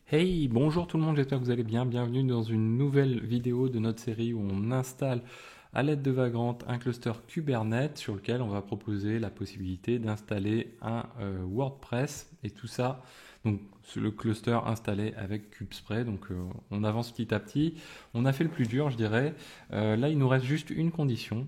Hey, bonjour tout le monde, j'espère que vous allez bien. Bienvenue dans une nouvelle vidéo de notre série où on installe à l'aide de Vagrant un cluster Kubernetes sur lequel on va proposer la possibilité d'installer un WordPress et tout ça. Donc le cluster installé avec Kubespray, donc on avance petit à petit. On a fait le plus dur, je dirais. Là, il nous reste juste une condition.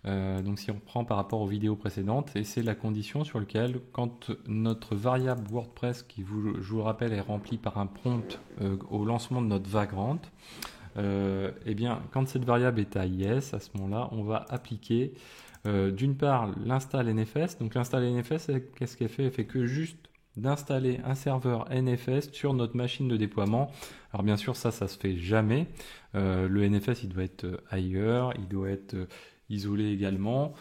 Donc si on reprend par rapport aux vidéos précédentes, et c'est la condition sur laquelle quand notre variable WordPress, qui je vous le rappelle est remplie par un prompt au lancement de notre Vagrant, et bien quand cette variable est à yes, à ce moment-là, on va appliquer d'une part l'install NFS. Donc l'install NFS, qu'est-ce qu'elle fait? Elle fait que juste d'installer un serveur NFS sur notre machine de déploiement. Alors bien sûr ça se fait jamais. Le NFS il doit être ailleurs, il doit être isolé également.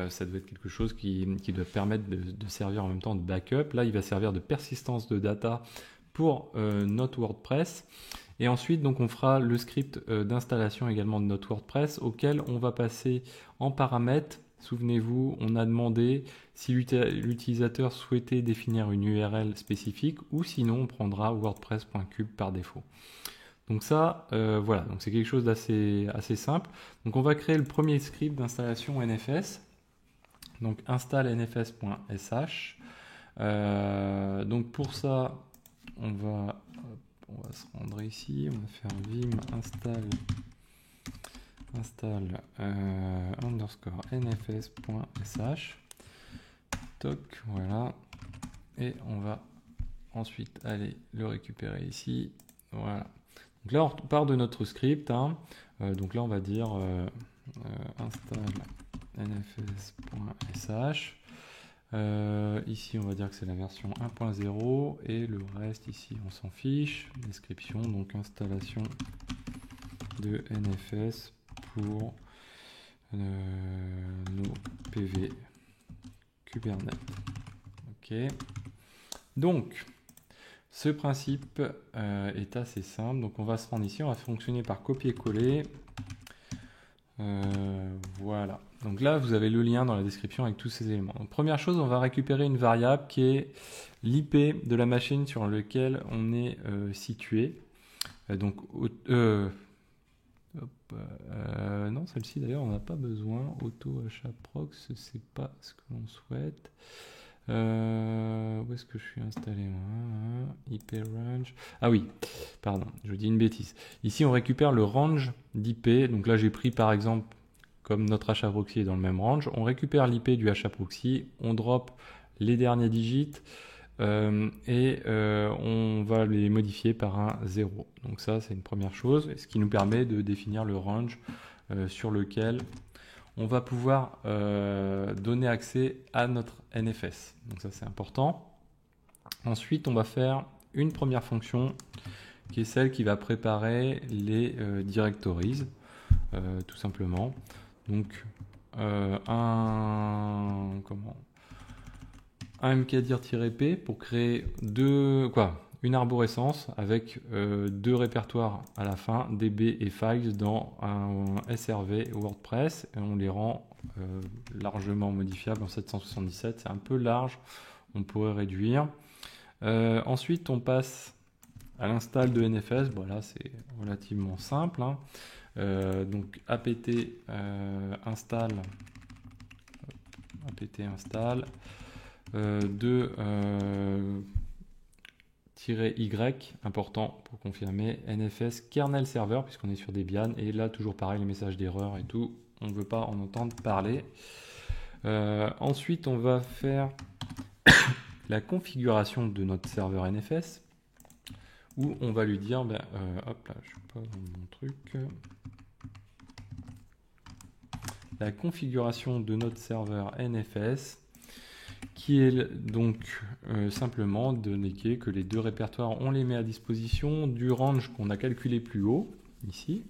Ça doit être quelque chose qui doit permettre de servir en même temps de backup. Là, il va servir de persistance de data pour notre WordPress. Et ensuite, donc, on fera le script d'installation également de notre WordPress auquel on va passer en paramètres. Souvenez-vous, on a demandé si l'utilisateur souhaitait définir une URL spécifique ou sinon on prendra wordpress.cube par défaut. Donc ça, voilà, donc c'est quelque chose assez simple. Donc on va créer le premier script d'installation NFS. Donc install nfs.sh. Donc pour ça, on va se rendre ici, on va faire vim install underscore nfs.sh. Toc, voilà. Et on va ensuite aller le récupérer ici. Voilà. Donc là, on part de notre script. Donc là, on va dire install nfs.sh. Ici, on va dire que c'est la version 1.0 et le reste ici, on s'en fiche. Description, donc installation de NFS pour nos PV Kubernetes. Ok. Donc, ce principe est assez simple. Donc, on va se rendre ici. On va fonctionner par copier-coller. Voilà. Donc là, vous avez le lien dans la description avec tous ces éléments. Donc, première chose, on va récupérer une variable qui est l'IP de la machine sur laquelle on est situé. Donc, non, celle-ci d'ailleurs, on n'a pas besoin. Auto achat prox, c'est pas ce que l'on souhaite. Où est-ce que je suis installé moi? IP range. Ah oui, pardon, je dis une bêtise. Ici, on récupère le range d'IP. Donc là, j'ai pris par exemple, comme notre achat proxy est dans le même range, on récupère l'IP du achat proxy, on drop les derniers digits et on va les modifier par un 0. Donc ça, c'est une première chose, ce qui nous permet de définir le range sur lequel on va pouvoir donner accès à notre NFS. Donc ça, c'est important. Ensuite, on va faire une première fonction qui est celle qui va préparer les directories, tout simplement. Donc, un mkdir-p pour créer une arborescence avec deux répertoires à la fin, db et files dans un SRV WordPress, et on les rend largement modifiables en 777. C'est un peu large, on pourrait réduire. Ensuite, on passe à l'install de NFS. Voilà, c'est relativement simple. Donc apt install de -y, important pour confirmer, NFS kernel server, puisqu'on est sur Debian, et là toujours pareil, les messages d'erreur et tout, on ne veut pas en entendre parler. Ensuite, on va faire la configuration de notre serveur NFS, où on va lui dire, hop là, je suis pas dans mon truc. La configuration de notre serveur NFS, qui est donc simplement d'indiquer que les deux répertoires, on les met à disposition du range qu'on a calculé plus haut, ici,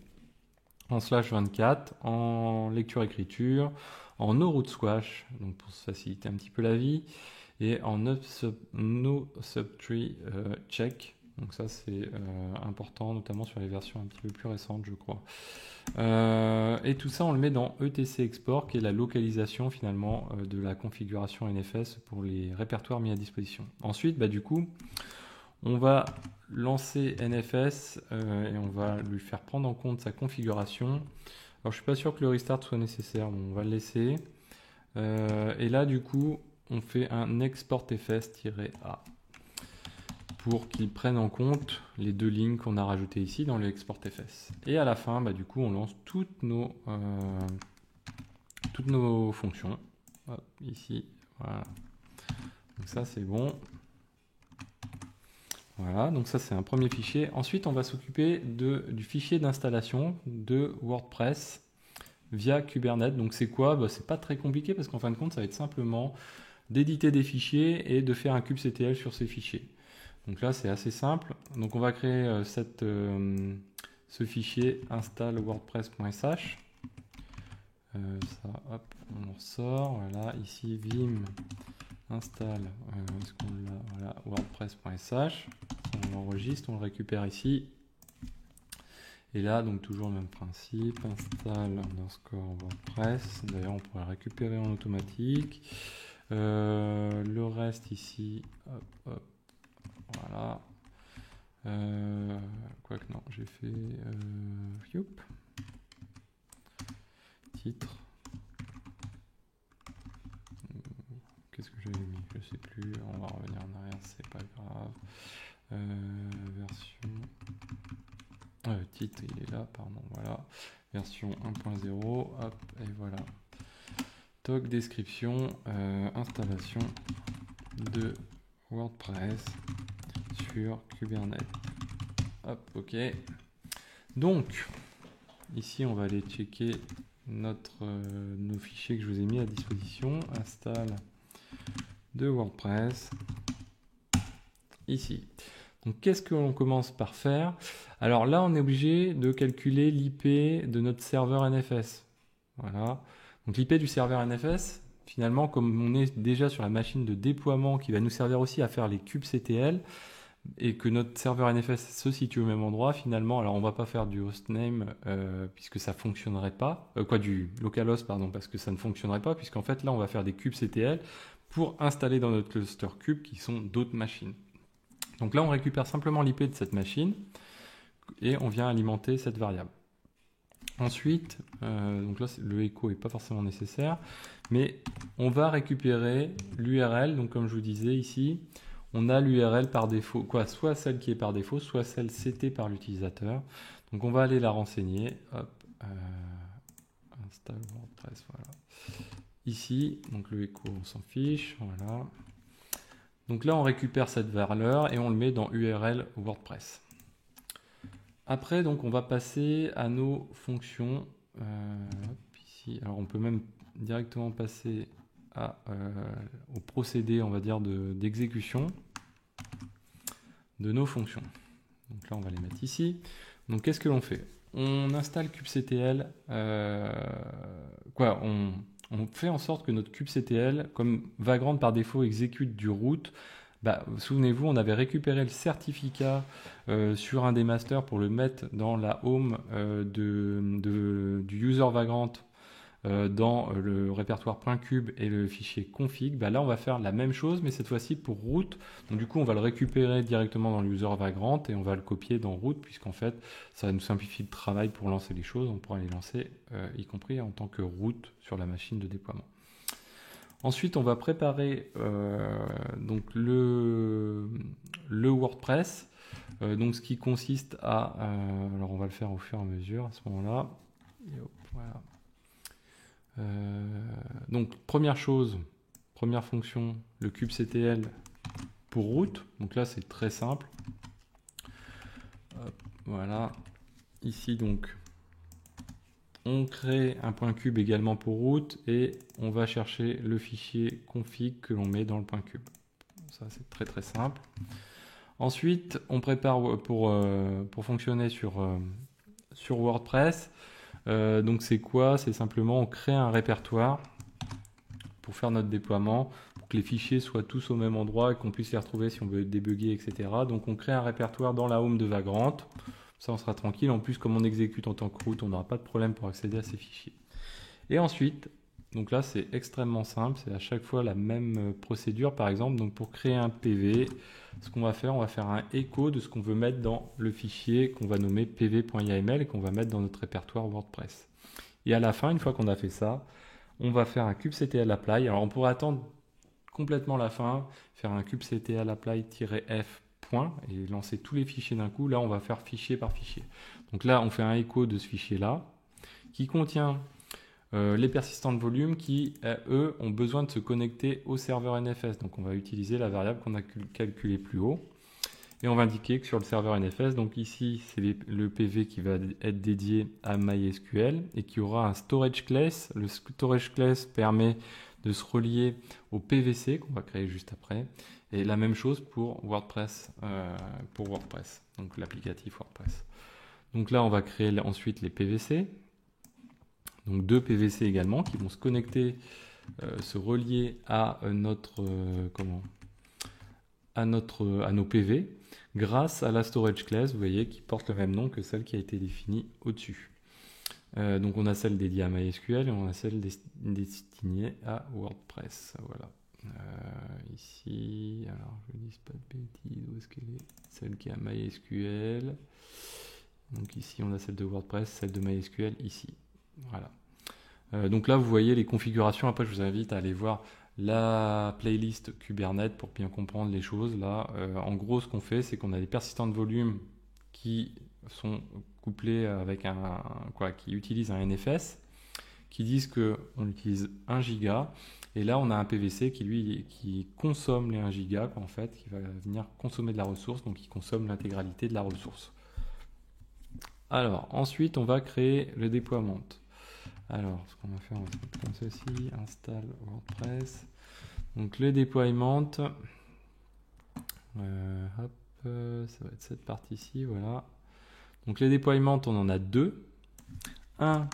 en /24, en lecture-écriture, en no root squash, donc pour se faciliter un petit peu la vie, et en no subtree check. Donc ça c'est important, notamment sur les versions un petit peu plus récentes, je crois. Et tout ça, on le met dans etc export, qui est la localisation finalement de la configuration NFS pour les répertoires mis à disposition. Ensuite, du coup, On va lancer NFS et on va lui faire prendre en compte sa configuration. Alors je ne suis pas sûr que le restart soit nécessaire, bon, on va le laisser. Et là du coup on fait un export fs-a pour qu'il prenne en compte les deux lignes qu'on a rajoutées ici dans le export fs. Et à la fin, bah, du coup on lance toutes nos fonctions. Hop, ici, voilà. Donc ça c'est bon. Voilà, donc ça c'est un premier fichier. Ensuite on va s'occuper du fichier d'installation de WordPress via Kubernetes. Donc c'est quoi? Bah, c'est pas très compliqué parce qu'en fin de compte ça va être simplement d'éditer des fichiers et de faire un kubectl sur ces fichiers. Donc là c'est assez simple. Donc on va créer ce fichier install wordpress.sh. Ça, hop, on en ressort. Voilà, ici vim install voilà, wordpress.sh. On l'enregistre, on le récupère ici. Et là, donc toujours le même principe, install underscore WordPress. D'ailleurs, on pourrait le récupérer en automatique. Le reste ici, hop, hop, voilà. Quoique non, j'ai fait youp. Titre. Qu'est-ce que j'avais mis? Je sais plus. On va revenir en arrière, c'est pas grave. Version. Titre, il est là, pardon. Voilà. Version 1.0. Hop, et voilà. Toc description. Installation de WordPress sur Kubernetes. Hop, ok. Donc, ici, on va aller checker nos fichiers que je vous ai mis à disposition. Install de WordPress. Ici. Donc, qu'est-ce que l'on commence par faire? Alors là, on est obligé de calculer l'IP de notre serveur NFS. Voilà. Donc, l'IP du serveur NFS, finalement, comme on est déjà sur la machine de déploiement qui va nous servir aussi à faire les kubectl et que notre serveur NFS se situe au même endroit, finalement, alors on va pas faire du hostname puisque ça fonctionnerait pas, du localhost, pardon, parce que ça ne fonctionnerait pas, puisqu'en fait, là, on va faire des kubectl pour installer dans notre cluster kube qui sont d'autres machines. Donc là, on récupère simplement l'IP de cette machine et on vient alimenter cette variable. Ensuite, donc là, le echo n'est pas forcément nécessaire, mais on va récupérer l'URL. Donc comme je vous disais ici, on a l'URL par défaut, soit celle qui est par défaut, soit celle CT par l'utilisateur. Donc on va aller la renseigner. Hop, install WordPress, voilà. Ici, donc le echo, on s'en fiche, voilà. Donc là, on récupère cette valeur et on le met dans URL WordPress. Après, donc, on va passer à nos fonctions. Ici, alors, on peut même directement passer au procédé, on va dire, d'exécution de nos fonctions. Donc là, on va les mettre ici. Donc, qu'est-ce que l'on fait? On installe kubectl. On fait en sorte que notre kubectl, comme Vagrant par défaut exécute du root, souvenez-vous, on avait récupéré le certificat sur un des masters pour le mettre dans la home du user Vagrant dans le répertoire .cube et le fichier config. Là, on va faire la même chose, mais cette fois-ci pour root. Donc, du coup, on va le récupérer directement dans le user Vagrant et on va le copier dans root, puisqu'en fait, ça va nous simplifier le travail pour lancer les choses. On pourra les lancer, y compris en tant que root sur la machine de déploiement. Ensuite, on va préparer donc le WordPress, donc ce qui consiste à... alors, on va le faire au fur et à mesure à ce moment-là. Voilà. Donc, première chose, première fonction, le kubectl pour root. Donc là, c'est très simple. Hop, voilà. Ici, donc... on crée un .cube également pour root et on va chercher le fichier config que l'on met dans le .cube. Ça, c'est très très simple. Ensuite, on prépare pour fonctionner sur WordPress. Donc c'est quoi? C'est simplement on crée un répertoire pour faire notre déploiement, pour que les fichiers soient tous au même endroit et qu'on puisse les retrouver si on veut débugger, etc. Donc on crée un répertoire dans la home de Vagrant. Ça, on sera tranquille. En plus, comme on exécute en tant que root, on n'aura pas de problème pour accéder à ces fichiers. Et ensuite, Donc là, c'est extrêmement simple. C'est à chaque fois la même procédure. Par exemple, donc pour créer un PV, ce qu'on va faire, on va faire un écho de ce qu'on veut mettre dans le fichier qu'on va nommer pv.yml et qu'on va mettre dans notre répertoire WordPress. Et à la fin, une fois qu'on a fait ça, on va faire un kubectl apply. Alors on pourrait attendre complètement la fin, faire un kubectl apply-f point et lancer tous les fichiers d'un coup. Là, on va faire fichier par fichier. Donc là, on fait un écho de ce fichier-là qui contient les persistants de volume qui, eux, ont besoin de se connecter au serveur NFS. Donc on va utiliser la variable qu'on a calculée plus haut. Et on va indiquer que sur le serveur NFS, donc ici, c'est le PV qui va être dédié à MySQL et qui aura un storage class. Le storage class permet de se relier au PVC qu'on va créer juste après. Et la même chose pour WordPress, donc l'applicatif WordPress. Donc là, on va créer ensuite les PVC. Donc deux PVC également qui vont se connecter, se relier à à nos PV grâce à la storage class, vous voyez, qui porte le même nom que celle qui a été définie au-dessus. Donc on a celle dédiée à MySQL et on a celle destinée à WordPress. Voilà. Ici, alors je ne dis pas de bêtises, où est-ce qu'elle est? Celle qui est à MySQL. Donc ici on a celle de WordPress, celle de MySQL ici. Voilà. Donc là vous voyez les configurations. Après je vous invite à aller voir la playlist Kubernetes pour bien comprendre les choses. Là, en gros ce qu'on fait, c'est qu'on a des persistants de volume qui sont couplés avec qui utilisent un NFS, qui disent qu'on utilise 1 giga. Et là on a un PVC qui consomme les 1 giga, en fait, qui va venir consommer de la ressource, donc qui consomme l'intégralité de la ressource. Alors ensuite on va créer le déploiement. Alors, ce qu'on va faire, on va faire comme ceci, install WordPress. Donc le déploiement, ça va être cette partie-ci, voilà. Donc les déploiements, on en a deux. Un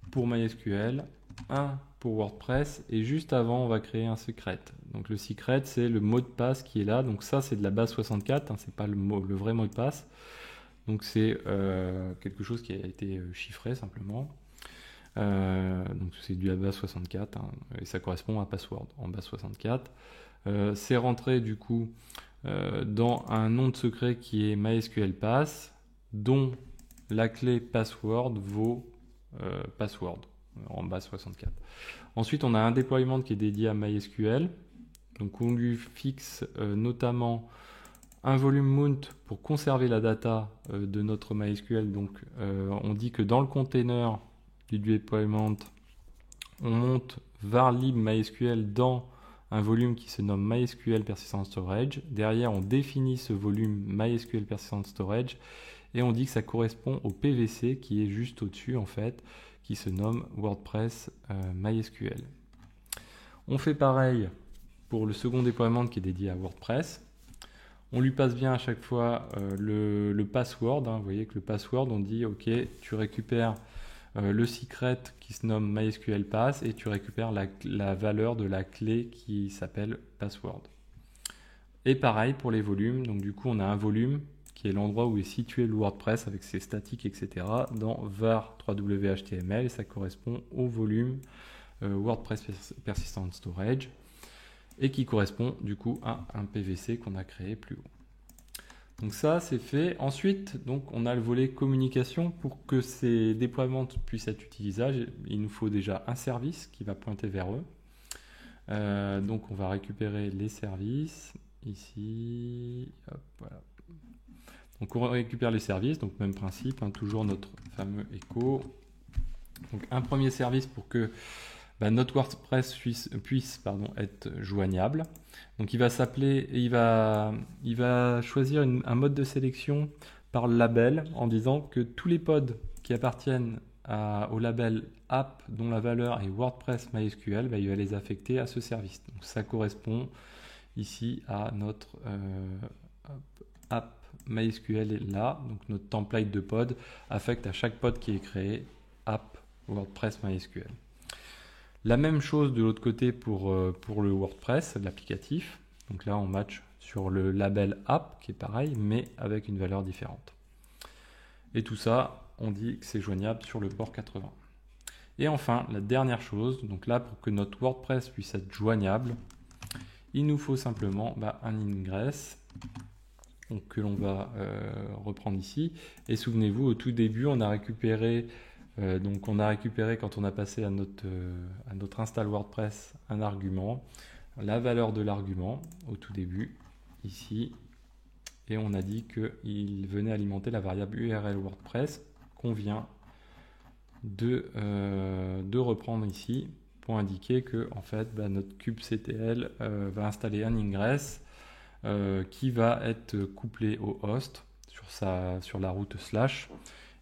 pour MySQL, un pour WordPress, et juste avant, on va créer un secret. Donc le secret, c'est le mot de passe qui est là. Donc ça, c'est de la base 64, c'est pas le vrai mot de passe. Donc c'est quelque chose qui a été chiffré simplement. Donc c'est du base 64 et ça correspond à password en base 64. C'est rentré du coup dans un nom de secret qui est MySQL Pass, dont la clé password vaut password en base 64. Ensuite on a un déploiement qui est dédié à MySQL, donc on lui fixe notamment un volume mount pour conserver la data de notre MySQL. Donc on dit que dans le container du déploiement, on monte var lib MySQL dans un volume qui se nomme MySQL Persistent Storage. Derrière, on définit ce volume MySQL Persistent Storage et on dit que ça correspond au PVC qui est juste au-dessus, en fait, qui se nomme WordPress MySQL. On fait pareil pour le second déploiement qui est dédié à WordPress. On lui passe bien à chaque fois le password. Vous voyez que le password, on dit OK, tu récupères le secret qui se nomme MySQL Pass et tu récupères la valeur de la clé qui s'appelle password. Et pareil pour les volumes. Donc du coup, on a un volume qui est l'endroit où est situé le WordPress avec ses statiques, etc. dans var 3w.html et ça correspond au volume WordPress Persistent Storage et qui correspond du coup à un PVC qu'on a créé plus haut. Donc ça c'est fait. Ensuite, donc on a le volet communication. Pour que ces déploiements puissent être utilisables, il nous faut déjà un service qui va pointer vers eux. Donc on va récupérer les services ici. Hop, voilà. Donc on récupère les services, donc même principe, toujours notre fameux écho. Donc un premier service pour que notre WordPress puisse être joignable. Donc il va s'appeler, il va choisir un mode de sélection par label en disant que tous les pods qui appartiennent au label app dont la valeur est WordPress MySQL, il va les affecter à ce service. Donc ça correspond ici à notre app MySQL est là, donc notre template de pod affecte à chaque pod qui est créé app WordPress MySQL. La même chose de l'autre côté pour le WordPress, l'applicatif. Donc là, on match sur le label app qui est pareil, mais avec une valeur différente. Et tout ça, on dit que c'est joignable sur le port 80. Et enfin, la dernière chose, donc là, pour que notre WordPress puisse être joignable, il nous faut simplement un ingress donc, que l'on va reprendre ici. Et souvenez-vous, au tout début, on a récupéré, quand on a passé à notre install WordPress un argument, la valeur de l'argument au tout début, ici, et on a dit qu'il venait alimenter la variable URL WordPress qu'on vient de reprendre ici pour indiquer que en fait, notre kubectl va installer un ingress qui va être couplé au host sur la route /.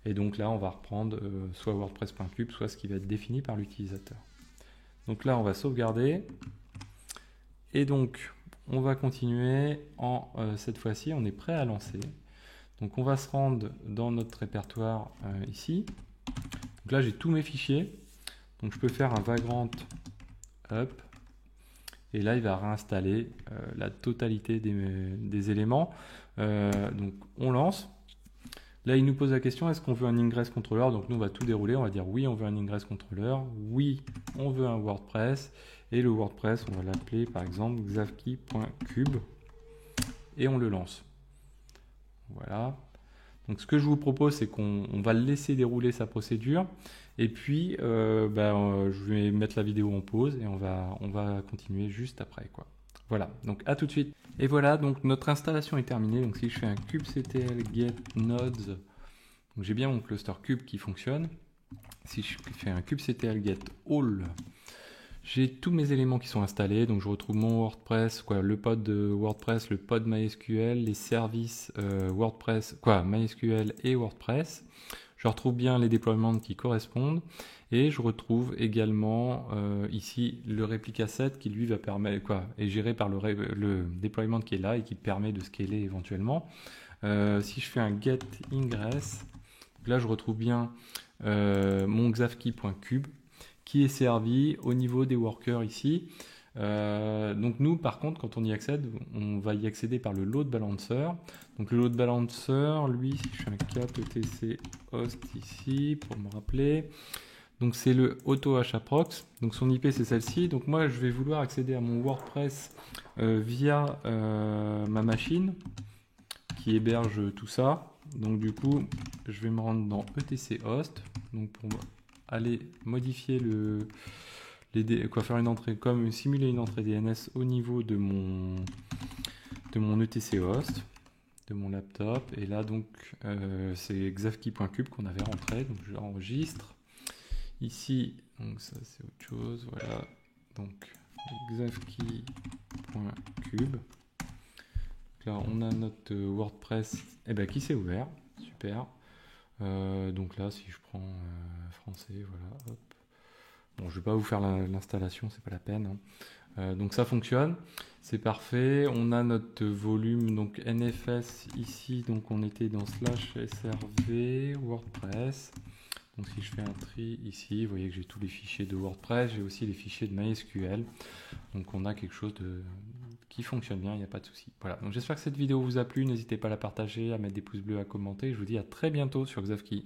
Et donc là, on va reprendre soit wordpress.cube, soit ce qui va être défini par l'utilisateur. Donc là, on va sauvegarder. Et donc, on va continuer cette fois-ci, on est prêt à lancer. Donc on va se rendre dans notre répertoire ici. Donc là, j'ai tous mes fichiers. Donc je peux faire un vagrant up. Et là, il va réinstaller la totalité des éléments. Donc on lance. Là, il nous pose la question, est-ce qu'on veut un ingress controller? Donc nous, on va tout dérouler. On va dire oui, on veut un ingress controller. Oui, on veut un WordPress. Et le WordPress, on va l'appeler par exemple xavki.cube. Et on le lance. Voilà. Donc ce que je vous propose, c'est qu'on va laisser dérouler sa procédure. Et puis, je vais mettre la vidéo en pause et on va continuer juste après, quoi. Voilà, donc à tout de suite. Et voilà, donc notre installation est terminée. Donc si je fais un kubectl get nodes, j'ai bien mon cluster cube qui fonctionne. Si je fais un kubectl get all, j'ai tous mes éléments qui sont installés. Donc je retrouve mon WordPress, le pod de WordPress, le pod MySQL, les services WordPress, MySQL et WordPress. Je retrouve bien les déploiements qui correspondent et je retrouve également ici le réplica set qui lui va permettre est géré par le déploiement qui est là et qui permet de scaler éventuellement. Si je fais un get ingress, là je retrouve bien mon xavki.cube qui est servi au niveau des workers ici. Donc nous, par contre, quand on y accède, on va y accéder par le load balancer. Donc le load balancer, lui, si je fais un cat etc host ici, pour me rappeler, donc c'est le auto hprox. Donc son IP, c'est celle-ci. Donc moi, je vais vouloir accéder à mon WordPress via ma machine qui héberge tout ça. Donc du coup, je vais me rendre dans etc host. Donc pour aller modifier faire une entrée, simuler une entrée DNS au niveau de mon etc host, de mon laptop. Et là donc c'est xavki.cube qu'on avait rentré. Donc je l'enregistre ici. Donc ça c'est autre chose. Voilà. Donc xavki.cube. Là on a notre WordPress qui s'est ouvert. Super. Donc là, si je prends français, voilà, hop. Bon, je vais pas vous faire l'installation, c'est pas la peine. Hein. Donc ça fonctionne, c'est parfait. On a notre volume, donc NFS ici, donc on était dans /srv WordPress. Donc si je fais un tri ici, vous voyez que j'ai tous les fichiers de WordPress, j'ai aussi les fichiers de MySQL. Donc on a quelque chose qui fonctionne bien, il n'y a pas de souci. Voilà, donc j'espère que cette vidéo vous a plu, n'hésitez pas à la partager, à mettre des pouces bleus, à commenter. Je vous dis à très bientôt sur Xavki.